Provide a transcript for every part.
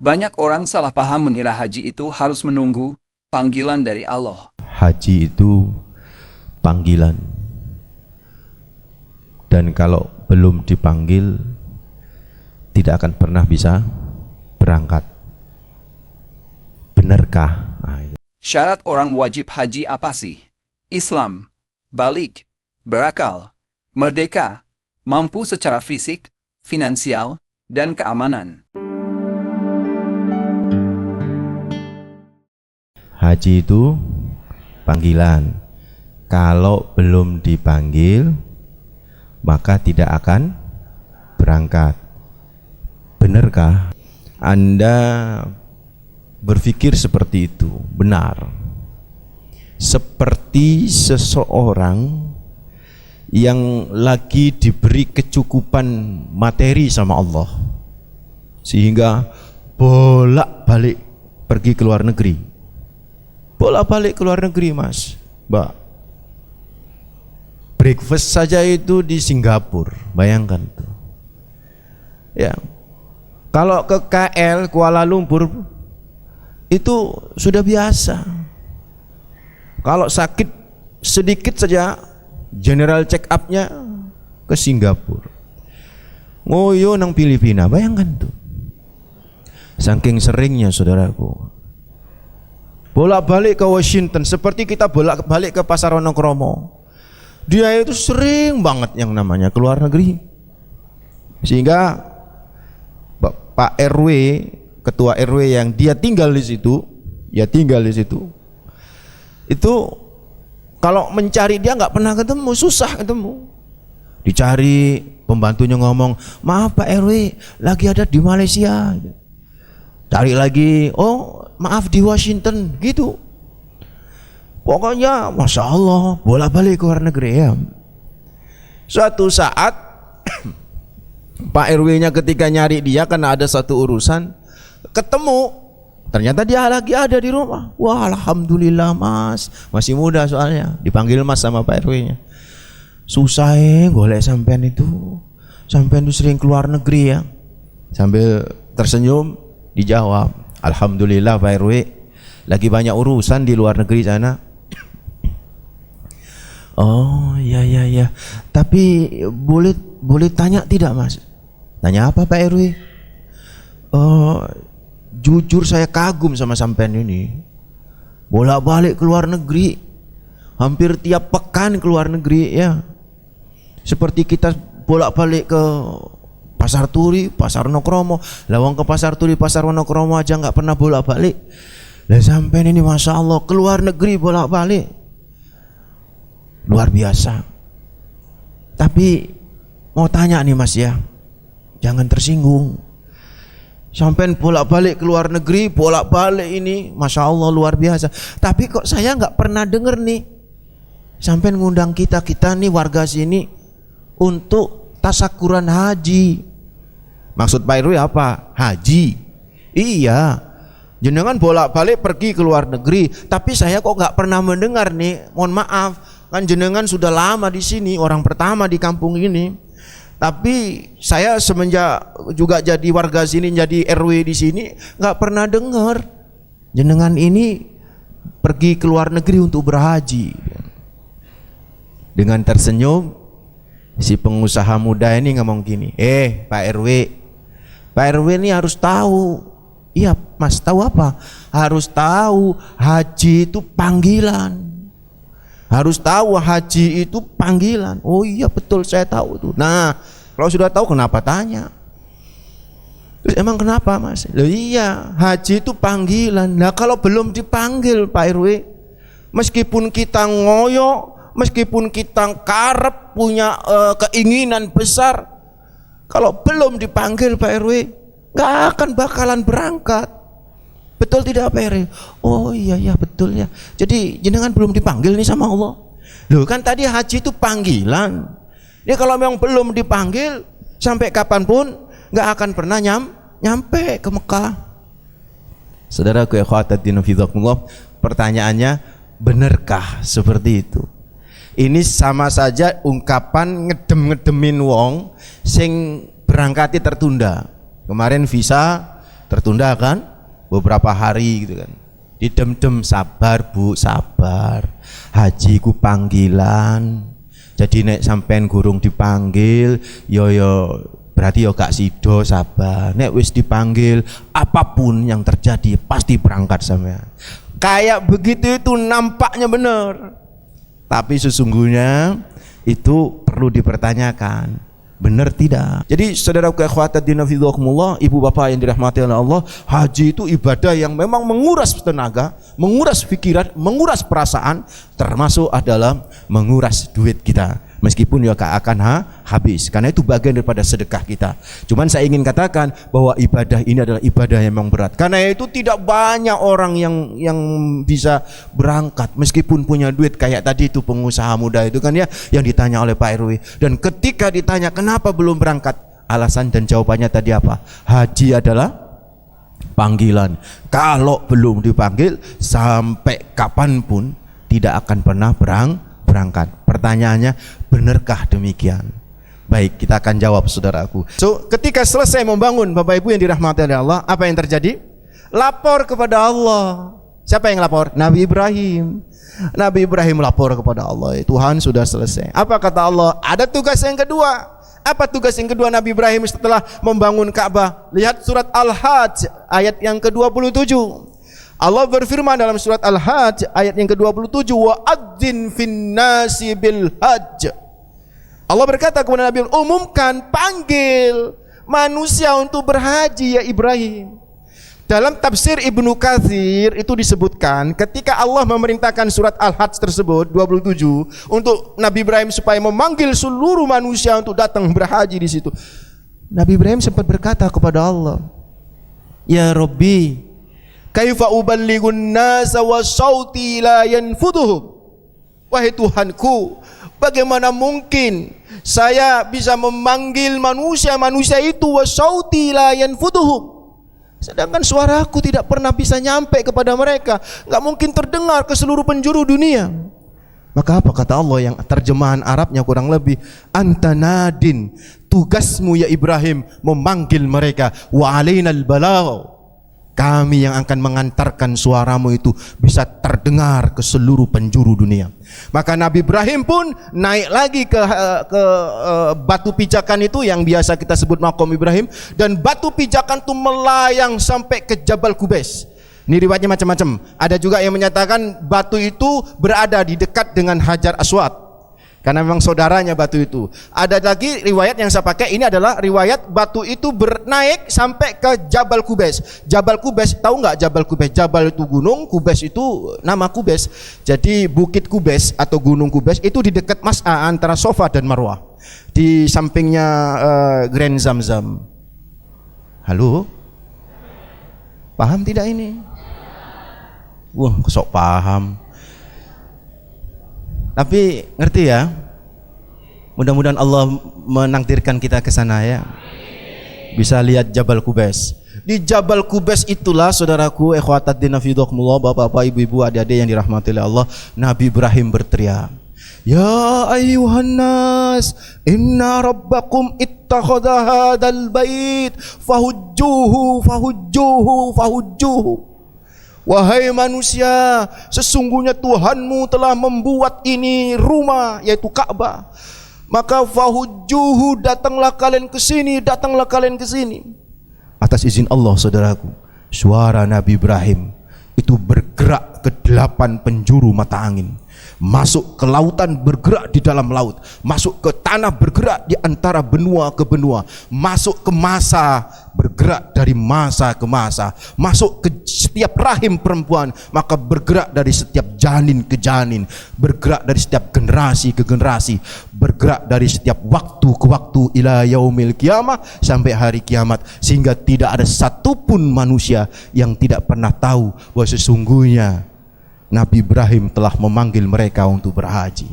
Banyak orang salah paham mengira haji itu harus menunggu panggilan dari Allah. Haji itu panggilan. Dan kalau belum dipanggil, tidak akan pernah bisa berangkat. Benarkah? Syarat orang wajib haji apa sih? Islam, balik, berakal, merdeka, mampu secara fisik, finansial, dan keamanan. Haji itu panggilan. Kalau belum dipanggil, maka tidak akan berangkat. Benarkah Anda berpikir seperti itu? Benar. Seperti seseorang yang lagi diberi kecukupan materi sama Allah, sehingga bolak-balik pergi ke luar negeri. Bolak-balik ke luar negeri, Mas, Mbak. Breakfast saja itu di Singapura, bayangkan tuh. Ya. Kalau ke KL Kuala Lumpur itu sudah biasa. Kalau sakit sedikit saja general check up-nya ke Singapura. Ngoyo nang Filipina, bayangkan tuh. Saking seringnya, saudaraku. Bolak-balik ke Washington seperti kita bolak-balik ke Pasar Wonokromo. Dia itu sering banget yang namanya keluar negeri. Sehingga Pak RW, ketua RW yang dia tinggal di situ, itu kalau mencari dia nggak pernah ketemu, susah ketemu. Dicari, pembantunya ngomong, maaf Pak RW, lagi ada di Malaysia. Cari lagi, oh maaf di Washington, gitu. Pokoknya Masya Allah, bolak-balik ke luar negeri ya. Suatu saat Pak RW-nya ketika nyari dia karena ada satu urusan, ketemu, ternyata dia lagi ada di rumah. Wah, alhamdulillah Mas, masih muda soalnya, dipanggil Mas sama Pak RW-nya. Susah golek sampean itu sering keluar negeri ya. Sambil tersenyum dijawab, alhamdulillah Pak RW, lagi banyak urusan di luar negeri sana. Oh ya, tapi boleh tanya tidak Mas? Tanya apa Pak RW? Jujur saya kagum sama sampean ini. Bolak-balik ke luar negeri, hampir tiap pekan ke luar negeri ya. Seperti kita bolak-balik ke Pasar Turi, Pasar Wonokromo. Lawang ke Pasar Turi, Pasar Wonokromo aja nggak pernah bolak-balik. Dan sampean ini Masya Allah ke luar negeri bolak-balik, luar biasa. Tapi mau tanya nih Mas ya, jangan tersinggung. Sampean bolak-balik ke luar negeri, bolak-balik ini, Masya Allah luar biasa. Tapi kok saya nggak pernah denger nih, sampean ngundang kita nih warga sini untuk tasakuran haji. Maksud Pak RW apa? Haji. Iya, jenengan bolak-balik pergi ke luar negeri, tapi saya kok nggak pernah mendengar nih. Mohon maaf, kan jenengan sudah lama di sini, orang pertama di kampung ini. Tapi saya semenjak juga jadi warga sini, jadi RW di sini, nggak pernah dengar jenengan ini pergi ke luar negeri untuk berhaji. Dengan tersenyum, si pengusaha muda ini ngomong gini, Pak RW ini harus tahu. Iya Mas, tahu apa? Harus tahu haji itu panggilan. Harus tahu haji itu panggilan. Oh iya betul, saya tahu tuh. Nah, kalau sudah tahu kenapa tanya? Terus emang kenapa Mas? Loh iya, haji itu panggilan. Nah kalau belum dipanggil Pak RW, meskipun kita ngoyo, meskipun kita karep punya keinginan besar, kalau belum dipanggil Pak RW, nggak akan bakalan berangkat. Betul tidak Pak RW? Oh iya betul ya. Jadi jenengan belum dipanggil nih sama Allah. Loh kan tadi haji itu panggilan. Ya kalau memang belum dipanggil, sampai kapanpun nggak akan pernah nyampe ke Mekah. Saudaraku ya khawatirin fizakumullah, pertanyaannya, benarkah seperti itu? Ini sama saja ungkapan ngedem-ngedemin wong sing berangkatnya tertunda. Kemarin visa tertunda kan beberapa hari gitu kan. Didem-dem, sabar Bu, sabar. Haji ku panggilan. Jadi nek sampean gurung dipanggil, yo berarti yo gak sido, sabar. Nek wis dipanggil, apapun yang terjadi pasti berangkat sampean. Kayak begitu itu nampaknya benar. Tapi sesungguhnya itu perlu dipertanyakan. Benar tidak? Jadi saudaraku ikhwata dina fidhakumullah, ibu bapak yang dirahmati oleh Allah, haji itu ibadah yang memang menguras tenaga, menguras pikiran, menguras perasaan, termasuk adalah menguras duit kita. Meskipun ya gak akan habis, karena itu bagian daripada sedekah kita. Cuman saya ingin katakan bahwa ibadah ini adalah ibadah yang memang berat. Karena itu tidak banyak orang yang bisa berangkat meskipun punya duit, kayak tadi itu pengusaha muda itu kan ya, yang ditanya oleh Pak RW. Dan ketika ditanya kenapa belum berangkat, alasan dan jawabannya tadi apa? Haji adalah panggilan. Kalau belum dipanggil, sampai kapanpun tidak akan pernah berangkat. Pertanyaannya, benarkah demikian? Baik, kita akan jawab saudaraku. So, ketika selesai membangun, Bapak Ibu yang dirahmati oleh Allah, apa yang terjadi? Lapor kepada Allah. Siapa yang lapor? Nabi Ibrahim. Nabi Ibrahim lapor kepada Allah, Tuhan sudah selesai. Apa kata Allah? Ada tugas yang kedua. Apa tugas yang kedua Nabi Ibrahim setelah membangun Ka'bah? Lihat surat Al-Hajj ayat yang ke-27. Allah berfirman dalam surat Al-Hajj ayat yang ke-27, wa adzin finnasi bil hajj. Allah berkata kepada Nabi, umumkan, panggil manusia untuk berhaji ya Ibrahim. Dalam tafsir Ibnu Katsir itu disebutkan ketika Allah memerintahkan surat Al-Hajj tersebut 27 untuk Nabi Ibrahim supaya memanggil seluruh manusia untuk datang berhaji di situ. Nabi Ibrahim sempat berkata kepada Allah, ya Rabbi, kaifa uballighun nasa wa sauti la yanfuduhum. Wahai Tuhanku, bagaimana mungkin saya bisa memanggil manusia itu wa sauti la yanfuduhum, sedangkan suaraku tidak pernah bisa nyampe kepada mereka, enggak mungkin terdengar ke seluruh penjuru dunia. Maka apa kata Allah yang terjemahan Arabnya kurang lebih, anta nadin, tugasmu ya Ibrahim memanggil mereka, wa alainal balagh, kami yang akan mengantarkan suaramu itu bisa terdengar ke seluruh penjuru dunia. Maka Nabi Ibrahim pun naik lagi ke batu pijakan itu yang biasa kita sebut Maqam Ibrahim, dan batu pijakan itu melayang sampai ke Jabal Qubais. Ini riwayatnya macam-macam. Ada juga yang menyatakan batu itu berada di dekat dengan Hajar Aswad, karena memang saudaranya batu itu. Ada lagi riwayat yang saya pakai, ini adalah riwayat batu itu bernaik sampai ke Jabal Qubais. Jabal Qubais, tahu nggak Jabal Qubais? Jabal itu gunung, Qubais itu nama Qubais. Jadi bukit Qubais atau gunung Qubais itu di dekat Mas'a antara Safa dan Marwah. Di sampingnya Grand Zamzam. Halo? Paham tidak ini? Wah, sok paham. Tapi ngerti ya, mudah-mudahan Allah menakdirkan kita ke sana ya, bisa lihat Jabal Qubais. Di Jabal Qubais itulah saudaraku ikhwatat dina fidhakumullah, bapak-bapak, ibu-ibu, adik-adik yang dirahmati oleh Allah, Nabi Ibrahim berteriak, ya ayyuhan nas, inna rabbakum ittakhadha hadzal bait fahujjuhu fahujjuhu fahujjuhu. Wahai manusia, sesungguhnya Tuhanmu telah membuat ini rumah, yaitu Ka'bah. Maka fahujjuhu, datanglah kalian ke sini, datanglah kalian ke sini. Atas izin Allah saudaraku, suara Nabi Ibrahim itu bergerak ke 8 penjuru mata angin. Masuk ke lautan, bergerak di dalam laut. Masuk ke tanah, bergerak di antara benua ke benua. Masuk ke masa, bergerak dari masa ke masa. Masuk ke setiap rahim perempuan, maka bergerak dari setiap janin ke janin. Bergerak dari setiap generasi ke generasi. Bergerak dari setiap waktu ke waktu ila yaumil qiyamah, sampai hari kiamat. Sehingga tidak ada satupun manusia yang tidak pernah tahu bahwa sesungguhnya Nabi Ibrahim telah memanggil mereka untuk berhaji,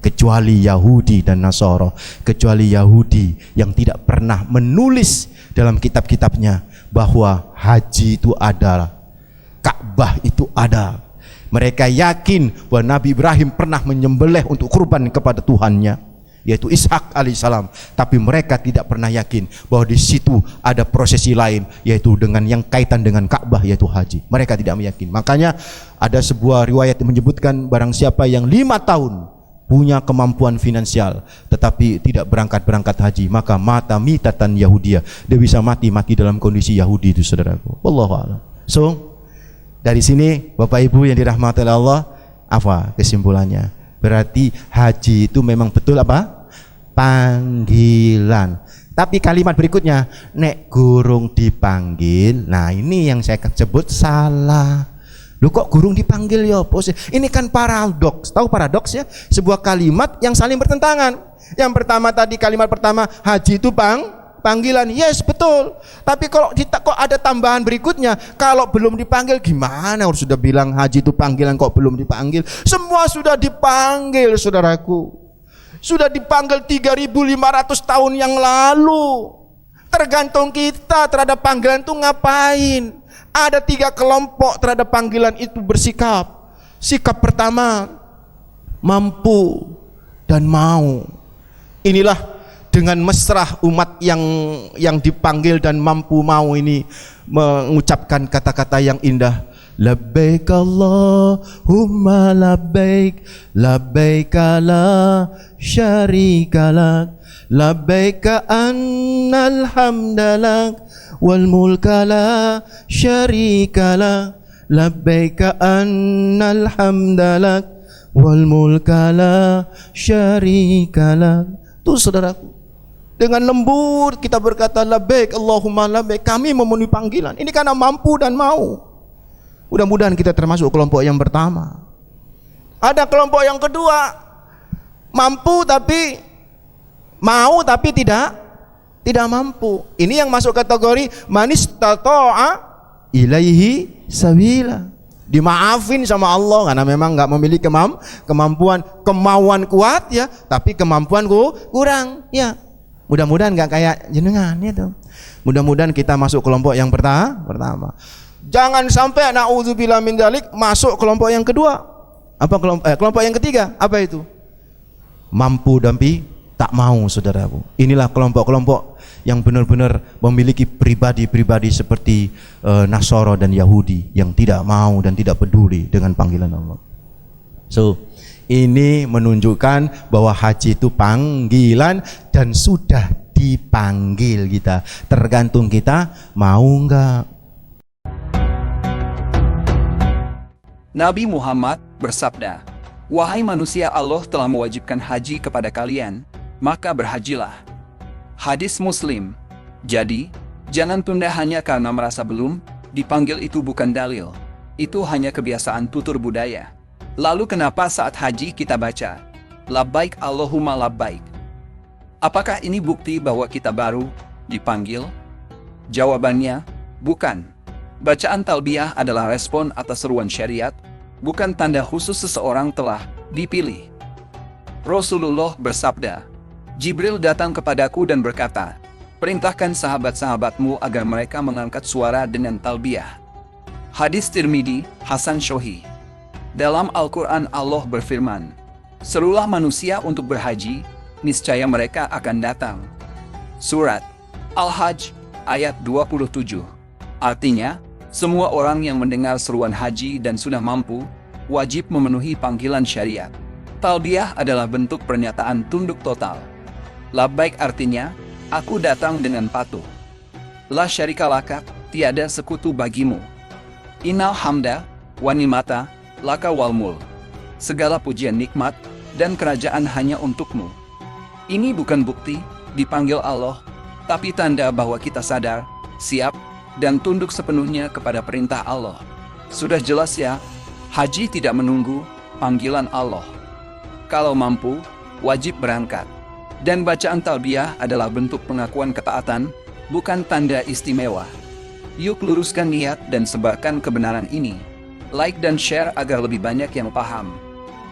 kecuali Yahudi dan Nasara, kecuali Yahudi yang tidak pernah menulis dalam kitab-kitabnya bahwa haji itu ada, Ka'bah itu ada. Mereka yakin bahwa Nabi Ibrahim pernah menyembelih untuk kurban kepada Tuhannya. yaitu Ishak alaihissalam. Tapi mereka tidak pernah yakin bahwa di situ ada prosesi lain, yaitu dengan yang kaitan dengan Ka'bah, yaitu haji. Mereka tidak meyakini. Makanya ada sebuah riwayat yang menyebutkan barang siapa yang 5 tahun punya kemampuan finansial tetapi tidak berangkat haji, maka mata mitatan Yahudia, dia bisa mati dalam kondisi Yahudi itu, saudaraku. Wallahu a'lam. So dari sini Bapak Ibu yang dirahmati Allah, apa kesimpulannya? Berarti haji itu memang betul apa? Panggilan. Tapi kalimat berikutnya, nek gurung dipanggil, nah ini yang saya sebut salah. Lu kok gurung dipanggil ya? Ini kan paradoks. Tahu paradoks ya? Sebuah kalimat yang saling bertentangan. Yang pertama tadi, kalimat pertama, haji itu panggilan. Yes, betul. Tapi kalau kok ada tambahan berikutnya, kalau belum dipanggil gimana? Harus sudah bilang haji itu panggilan kok belum dipanggil. Semua sudah dipanggil, saudaraku. Sudah dipanggil 3.500 tahun yang lalu. Tergantung kita terhadap panggilan itu ngapain. Ada 3 kelompok terhadap panggilan itu bersikap. Sikap pertama, mampu dan mau. Inilah dengan mesra umat yang dipanggil dan mampu mau ini mengucapkan kata-kata yang indah. Labbaik Allahumma labbaik, labbaik la syarika lak, labbaik annal hamdalak wal mulka la syarika lak, labbaik annal hamdalak wal mulka la syarika lak. Tuh saudaraku, dengan lembut kita berkata labbaik Allahumma labbaik, kami memenuhi panggilan. Ini karena mampu dan mau. Mudah-mudahan kita termasuk kelompok yang pertama. Ada kelompok yang kedua, mampu tapi mau tapi tidak mampu. Ini yang masuk kategori manis tata'a ilaihi sabila. Dimaafin sama Allah karena memang nggak memiliki kemauan kuat ya, tapi kemampuan kurang ya. Mudah-mudahan nggak kayak jenengan itu. Mudah-mudahan kita masuk kelompok yang pertama. Jangan sampai na'udzubillah min dzalik masuk kelompok yang kedua. Apa kelompok yang ketiga? Apa itu? Mampu tapi tak mau, saudaraku. Inilah kelompok-kelompok yang benar-benar memiliki pribadi-pribadi seperti Nasara dan Yahudi yang tidak mau dan tidak peduli dengan panggilan Allah. So, ini menunjukkan bahwa haji itu panggilan dan sudah dipanggil kita. Tergantung kita mau enggak. Nabi Muhammad bersabda, "Wahai manusia, Allah telah mewajibkan haji kepada kalian, maka berhajilah." Hadis Muslim. Jadi, jangan tunda hanya karena merasa belum dipanggil, itu bukan dalil. Itu hanya kebiasaan tutur budaya. Lalu kenapa saat haji kita baca, labbaik Allahumma labbaik? Apakah ini bukti bahwa kita baru dipanggil? Jawabannya, bukan. Bacaan talbiyah adalah respon atas seruan syariat, bukan tanda khusus seseorang telah dipilih. Rasulullah bersabda, Jibril datang kepadaku dan berkata, perintahkan sahabat-sahabatmu agar mereka mengangkat suara dengan talbiyah. Hadis Tirmidzi, Hasan Sahih. Dalam Al-Quran Allah berfirman, serulah manusia untuk berhaji, niscaya mereka akan datang. Surat Al-Hajj ayat 27. Artinya, semua orang yang mendengar seruan haji dan sudah mampu, wajib memenuhi panggilan syariat. Talbiyah adalah bentuk pernyataan tunduk total. Labbaik artinya, aku datang dengan patuh. La syarika laka, tiada sekutu bagimu. Innal hamda, wa nimata, laka wal mul. Segala pujian nikmat dan kerajaan hanya untukmu. Ini bukan bukti dipanggil Allah, tapi tanda bahwa kita sadar, siap, dan tunduk sepenuhnya kepada perintah Allah. Sudah jelas ya, haji tidak menunggu panggilan Allah. Kalau mampu, wajib berangkat. Dan bacaan talbiyah adalah bentuk pengakuan ketaatan, bukan tanda istimewa. Yuk luruskan niat dan sebarkan kebenaran ini. Like dan share agar lebih banyak yang paham.